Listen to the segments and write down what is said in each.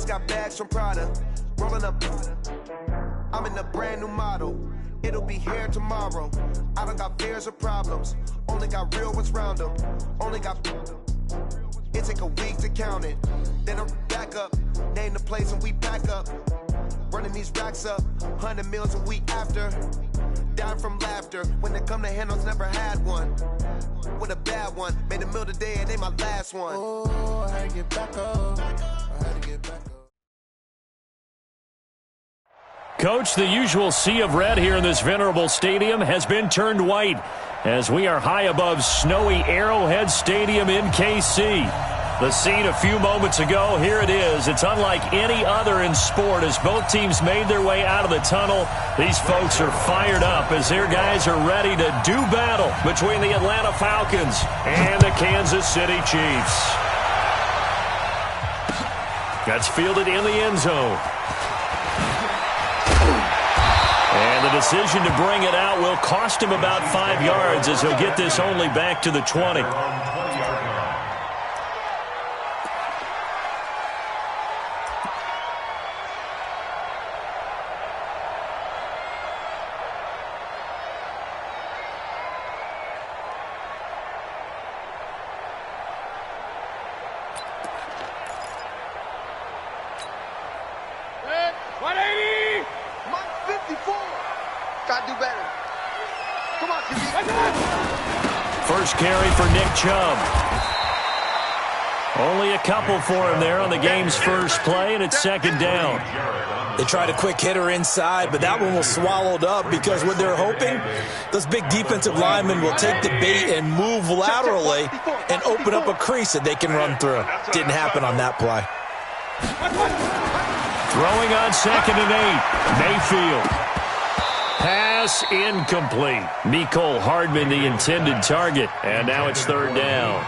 just got bags from Prada. Rolling up. I'm in a brand new model. It'll be here tomorrow. I don't got fears or problems. Only got real ones round them. Only got. It take a week to count it. Then I'm back up. Name the place and we back up. Running these racks up. 100 meals a week after. Dying from laughter. When it come to handles, never had one. With a bad one. Made a meal today and they my last one. Oh, I had to get back up. Coach, the usual sea of red here in this venerable stadium has been turned white as we are high above snowy Arrowhead Stadium in KC. The scene a few moments ago, here it is. It's unlike any other in sport as both teams made their way out of the tunnel. These folks are fired up as their guys are ready to do battle between the Atlanta Falcons and the Kansas City Chiefs. That's fielded in the end zone. And the decision to bring it out will cost him about 5 yards as he'll get this only back to the 20. First carry for Nick Chubb. Only a couple for him there on the game's first play, and it's second down. They tried a quick hitter inside, but that one was swallowed up because what they're hoping, those big defensive linemen will take the bait and move laterally and open up a crease that they can run through. Didn't happen on that play. Throwing on 2nd and 8, Mayfield. Pass incomplete. Mecole Hardman, the intended target, and now it's third down.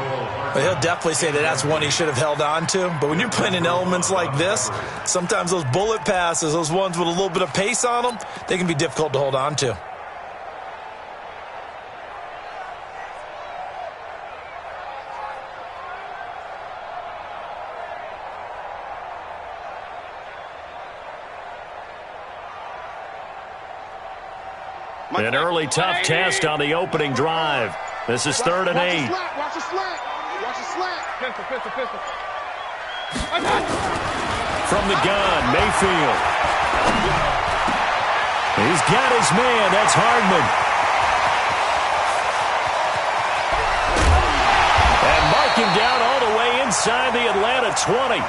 Well, he'll definitely say that that's one he should have held on to, but when you're playing in elements like this, sometimes those bullet passes, those ones with a little bit of pace on them, they can be difficult to hold on to. An early tough test on the opening drive. This is 3rd and 8. Watch the slant. Watch the slant. Pistol. From the gun, Mayfield. He's got his man. That's Hardman. And mark him down all the way inside the Atlanta 20.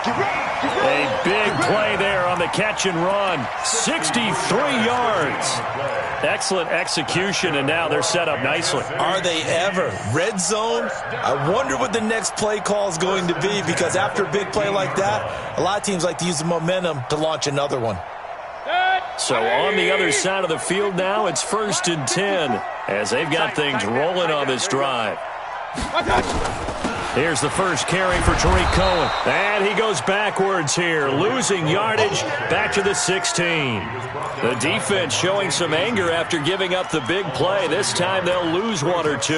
A big play there on the catch and run. 63 yards. Excellent execution, and now they're set up nicely. Are they ever? Red zone? I wonder what the next play call is going to be, because after a big play like that, a lot of teams like to use the momentum to launch another one. So on the other side of the field now, it's 1st and 10 as they've got things rolling on this drive. Here's the first carry for Tariq Cohen. And he goes backwards here, losing yardage back to the 16. The defense showing some anger after giving up the big play. This time they'll lose 1 or 2.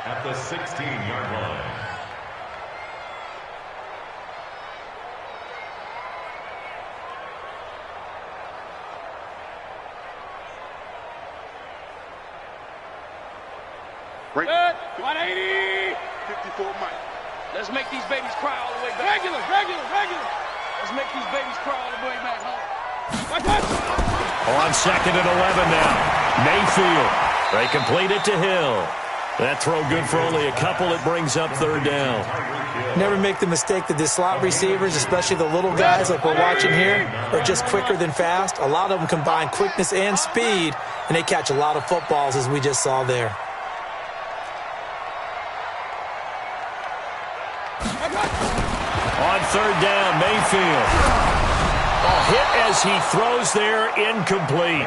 At the 16-yard line. Break. 180. 54 Mike. Let's make these babies cry all the way back. Regular. Let's make these babies cry all the way back home. On 2nd and 11 now. Mayfield. They complete it to Hill. That throw good for only a couple. It brings up 3rd down. Never make the mistake that the slot receivers, especially the little guys like we're watching here, are just quicker than fast. A lot of them combine quickness and speed, and they catch a lot of footballs, as we just saw there. On 3rd down, Mayfield. A hit as he throws there, incomplete.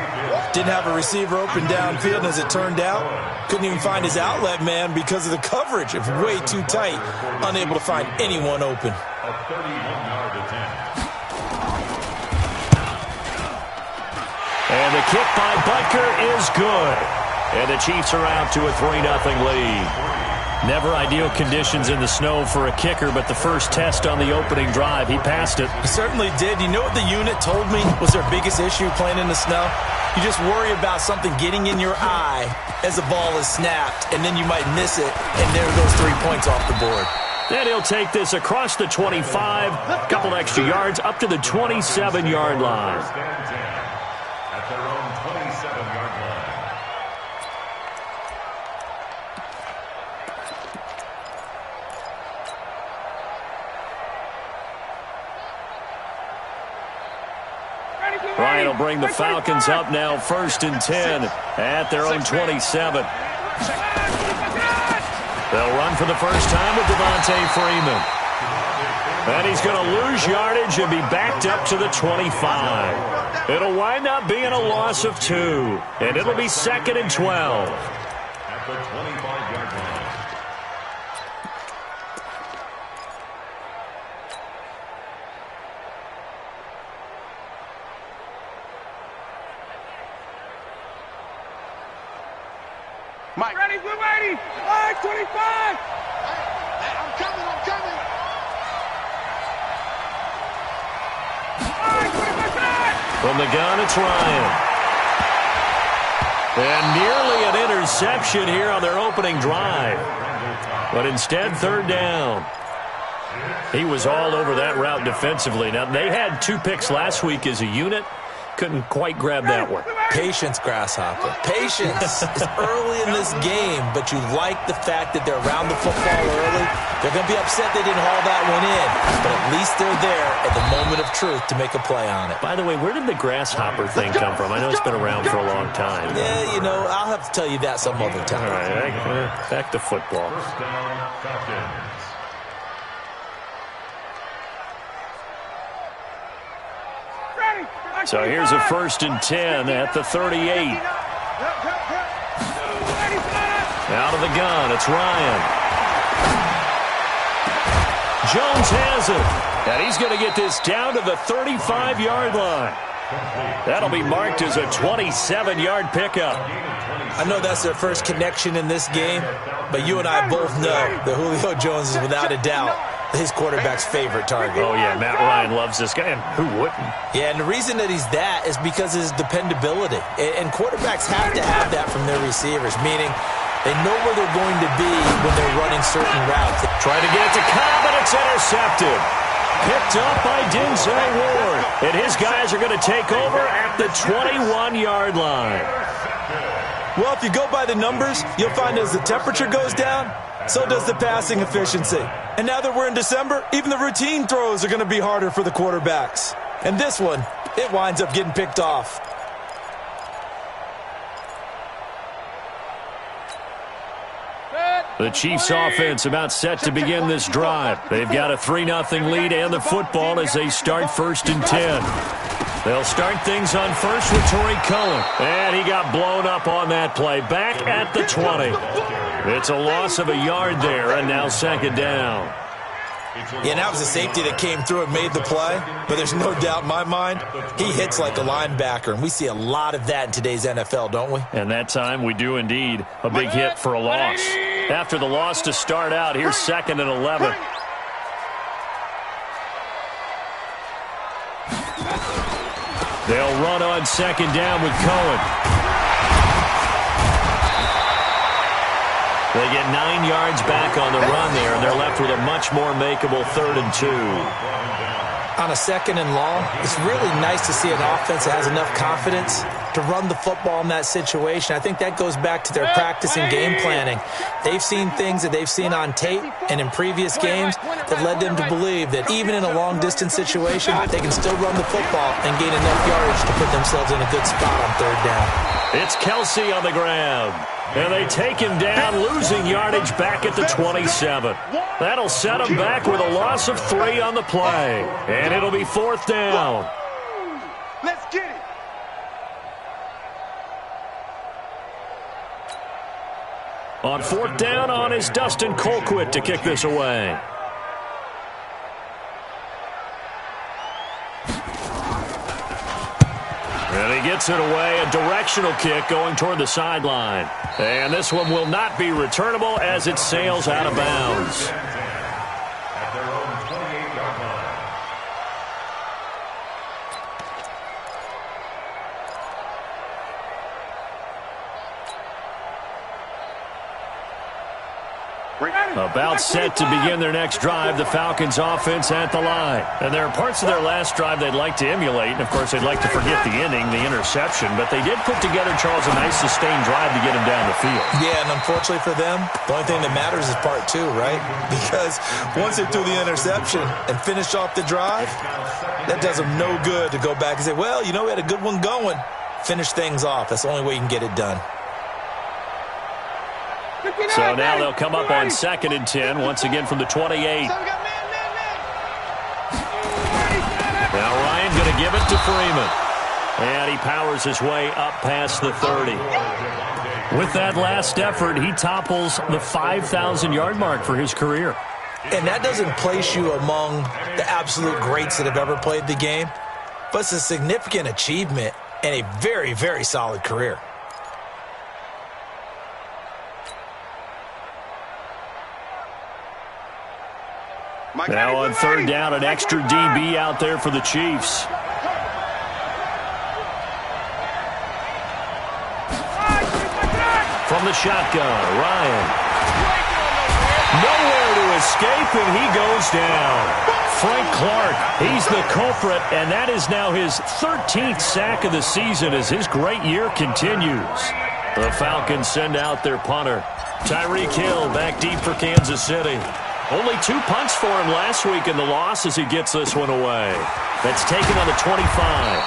Didn't have a receiver open downfield, and as it turned out, couldn't even find his outlet man because of the coverage. It was way too tight, unable to find anyone open. A 31-yard attempt. And the kick by Butker is good. And the Chiefs are out to a 3-0 lead. Never ideal conditions in the snow for a kicker, but the first test on the opening drive, he passed it. He certainly did. You know what the unit told me was their biggest issue playing in the snow? You just worry about something getting in your eye as the ball is snapped, and then you might miss it, and there goes 3 points off the board. And he'll take this across the 25, a couple extra yards up to the 27-yard line. At their own 27-yard line. Ryan will bring the Falcons up now 1st and 10 at their own 27. They'll run for the first time with Devontae Freeman. And he's going to lose yardage and be backed up to the 25. It'll wind up being a loss of 2. And it'll be 2nd and 12. At the 25-yard line. Mike. Ready, we're ready. All right, 25. Hey, I'm coming. All right, 25. From the gun, it's Ryan. And nearly an interception here on their opening drive. But instead, 3rd down. He was all over that route defensively. Now, they had 2 picks last week as a unit. Couldn't quite grab that one. Patience, Grasshopper. Patience is early in this game, but you like the fact that they're around the football early. They're going to be upset they didn't haul that one in, but at least they're there at the moment of truth to make a play on it. By the way, where did the Grasshopper thing come from? I know it's been around for a long time. Yeah, you know, I'll have to tell you that some other time. All right, back to football. First down, Falcons. So here's a 1st and 10 at the 38. Out of the gun, it's Ryan. Jones has it. And he's going to get this down to the 35-yard line. That'll be marked as a 27-yard pickup. I know that's their first connection in this game, but you and I both know that Julio Jones is without a doubt his quarterback's favorite target. Oh, yeah, Matt Ryan loves this guy, and who wouldn't? Yeah, and the reason that he's that is because of his dependability. And quarterbacks have to have that from their receivers, meaning they know where they're going to be when they're running certain routes. Try to get it to Cobb, and it's intercepted. Picked up by Denzel Ward. And his guys are going to take over at the 21-yard line. Well, if you go by the numbers, you'll find as the temperature goes down, so does the passing efficiency. And now that we're in December, even the routine throws are going to be harder for the quarterbacks. And this one, it winds up getting picked off. The Chiefs offense about set to begin this drive. They've got a 3-0 lead and the football as they start 1st and 10. They'll start things on first with Torrey Cohen. And he got blown up on that play. Back at the 20. It's a loss of a yard there, and now 2nd down. Yeah, and that was a safety that came through and made the play. But there's no doubt in my mind, he hits like a linebacker. And we see a lot of that in today's NFL, don't we? And that time we do indeed. A big hit for a loss. After the loss to start out, here's 2nd and 11. They'll run on 2nd down with Cohen. They get 9 yards back on the run there, and they're left with a much more makeable 3rd and 2. On a 2nd and long, it's really nice to see an offense that has enough confidence to run the football in that situation. I think that goes back to their practice and game planning. They've seen things that they've seen on tape and in previous games that led them to believe that even in a long-distance situation, they can still run the football and gain enough yardage to put themselves in a good spot on 3rd down. It's Kelsey on the ground. And they take him down, losing yardage back at the 27. That'll set him back with a loss of 3 on the play. And it'll be 4th down. Let's get it. On 4th down on is Dustin Colquitt to kick this away. And he Gets it away. A directional kick going toward the sideline. And this one will not be returnable as it sails out of bounds. At their own 28-yard line. About set to begin their next drive, the Falcons offense at the line. And there are parts of their last drive they'd like to emulate. And, of course, they'd like to forget the inning, the interception. But they did put together, Charles, a nice sustained drive to get them down the field. Yeah, and unfortunately for them, the only thing that matters is part two, right? Because once they threw the interception and finished off the drive, that does them no good to go back and say, well, you know, we had a good one going. Finish things off. That's the only way you can get it done. So now they'll come up on 2nd and 10, once again from the 28. Now Ryan going to give it to Freeman. And he powers his way up past the 30. With that last effort, he topples the 5,000-yard mark for his career. And that doesn't place you among the absolute greats that have ever played the game, but it's a significant achievement and a very, very solid career. Now on 3rd down, an extra DB out there for the Chiefs. From the shotgun, Ryan. Nowhere to escape, and he goes down. Frank Clark, he's the culprit, and that is now his 13th sack of the season as his great year continues. The Falcons send out their punter. Tyreek Hill back deep for Kansas City. Only 2 punts for him last week in the loss as he gets this one away. That's taken on the 25.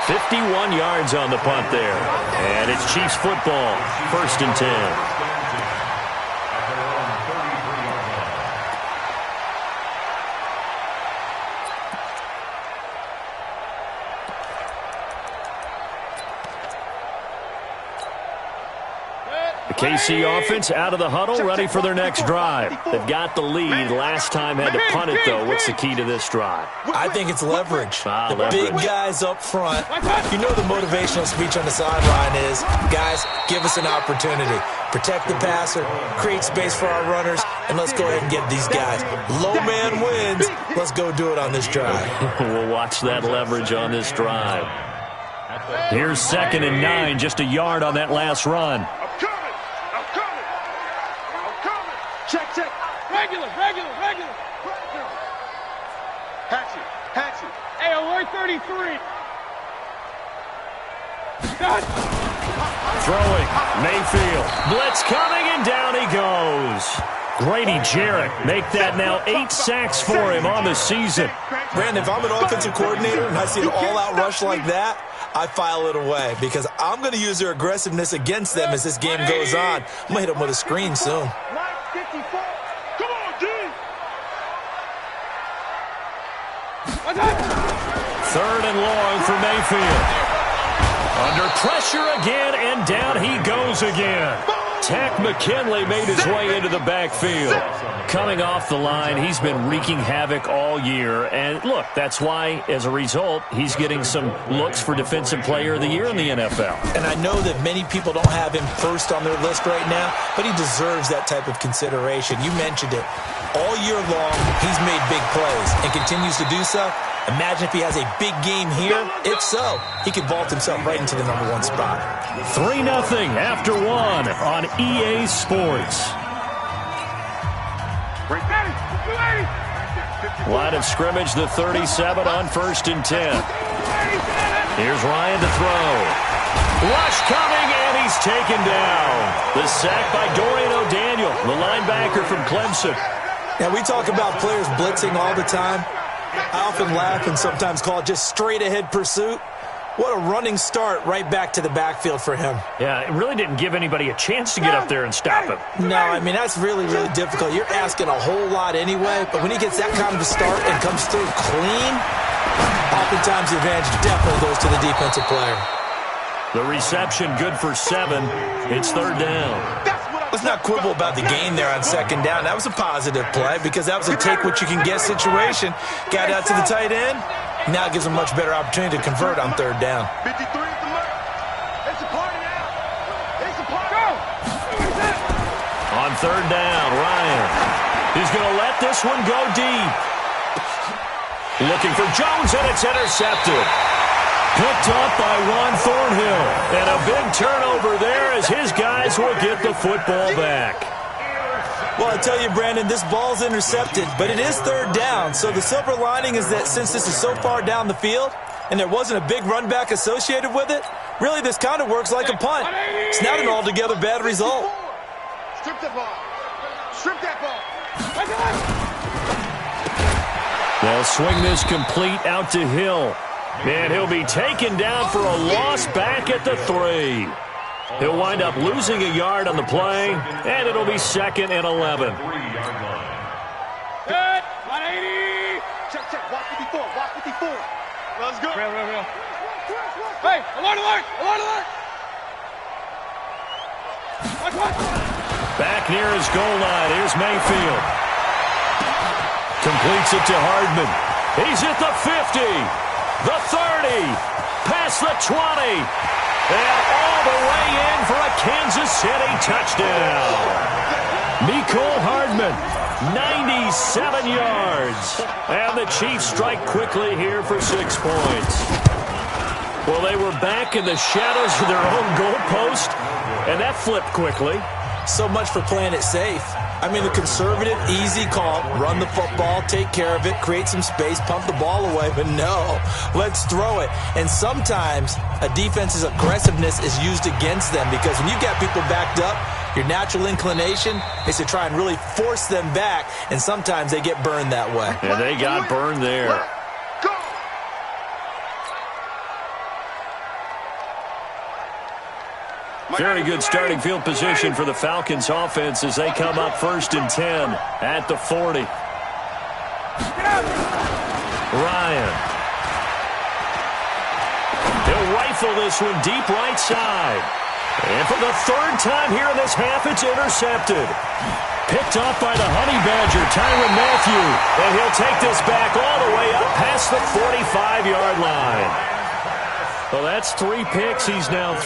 51 yards on the punt there. And it's Chiefs football, 1st and 10. KC offense out of the huddle, ready for their next drive. They've got the lead. Last time had to punt it, though. What's the key to this drive? I think it's leverage. The Leverage. big guys up front. You know the motivational speech on the sideline is, guys, give us an opportunity. Protect the passer, create space for our runners, and let's go ahead and get these guys. Low man wins. Let's go do it on this drive. We'll watch that leverage on this drive. Here's 2nd and 9, just a yard on that last run. Check. Regular. Hatchet. Hey, alert 33. Throwing, Mayfield. Blitz coming, and down he goes. Grady Jarrett make that now 8 sacks for him on the season. Brandon, if I'm an offensive coordinator and I see an all-out rush like that, I file it away because I'm going to use their aggressiveness against them as this game goes on. I'm going to hit them with a screen soon. Come on, D. 3rd and long for Mayfield. Under pressure again, and down he goes again. Tack McKinley made his way into the backfield. Coming off the line, he's been wreaking havoc all year. And look, that's why, as a result, he's getting some looks for Defensive Player of the Year in the NFL. And I know that many people don't have him first on their list right now, but he deserves that type of consideration. You mentioned it. All year long, he's made big plays and continues to do so. Imagine if he has a big game here. If so, he could vault himself right into the #1 spot. 3-0 after 1 on EA Sports. Line of scrimmage, the 37 on 1st and 10. Here's Ryan to throw. Rush coming, and he's taken down. The sack by Dorian O'Daniel, the linebacker from Clemson. Now, we talk about players blitzing all the time. I often laugh and sometimes call it just straight-ahead pursuit. What a running start right back to the backfield for him. Yeah, it really didn't give anybody a chance to get up there and stop him. No, I mean, that's really, really difficult. You're asking a whole lot anyway, but when he gets that kind of a start and comes through clean, oftentimes the advantage definitely goes to the defensive player. The reception good for 7. It's 3rd down. Let's not quibble about the gain there on 2nd down. That was a positive play because that was a take-what-you-can-get situation. Got out to the tight end. Now it gives him a much better opportunity to convert on 3rd down. 53 at the On third down, Ryan. He's going to let this one go deep. Looking for Jones, and it's intercepted. Picked up by Juan Thornhill. And a big turnover there as his guys will get the football back. Well, I tell you, Brandon, this ball's intercepted, but it is third down. So the silver lining is that since this is so far down the field and there wasn't a big run back associated with it, really this kind of works like a punt. It's not an altogether bad result. Strip the ball. Strip that ball. They'll swing this complete out to Hill. And he'll be taken down for a loss back at the 3. He'll wind up losing a yard on the play, and it'll be 2nd and 11. Good. 180. Check, check. Watch 54. Watch 54. Let's go. Real. Hey, alert, alert. Alert, alert. Watch. Back near his goal line. Here's Mayfield. Completes it to Hardman. He's at the 50. The 30, past the 20, and all the way in for a Kansas City touchdown. Mecole Hardman, 97 yards. And the Chiefs strike quickly here for 6 points. Well, they were back in the shadows of their own goalpost, and that flipped quickly. So much for playing it safe. I mean, the conservative, easy call, run the football, take care of it, create some space, pump the ball away. But no, let's throw it. And sometimes a defense's aggressiveness is used against them because when you got people backed up, your natural inclination is to try and really force them back, and sometimes they get burned that way. And they got burned there. Very good starting field position for the Falcons offense as they come up 1st and 10 at the 40. Ryan. He'll rifle this one deep right side. And for the 3rd time here in this half, it's intercepted. Picked off by the Honey Badger, Tyrann Mathieu. And he'll take this back all the way up past the 45-yard line. Well, that's 3 picks. He's now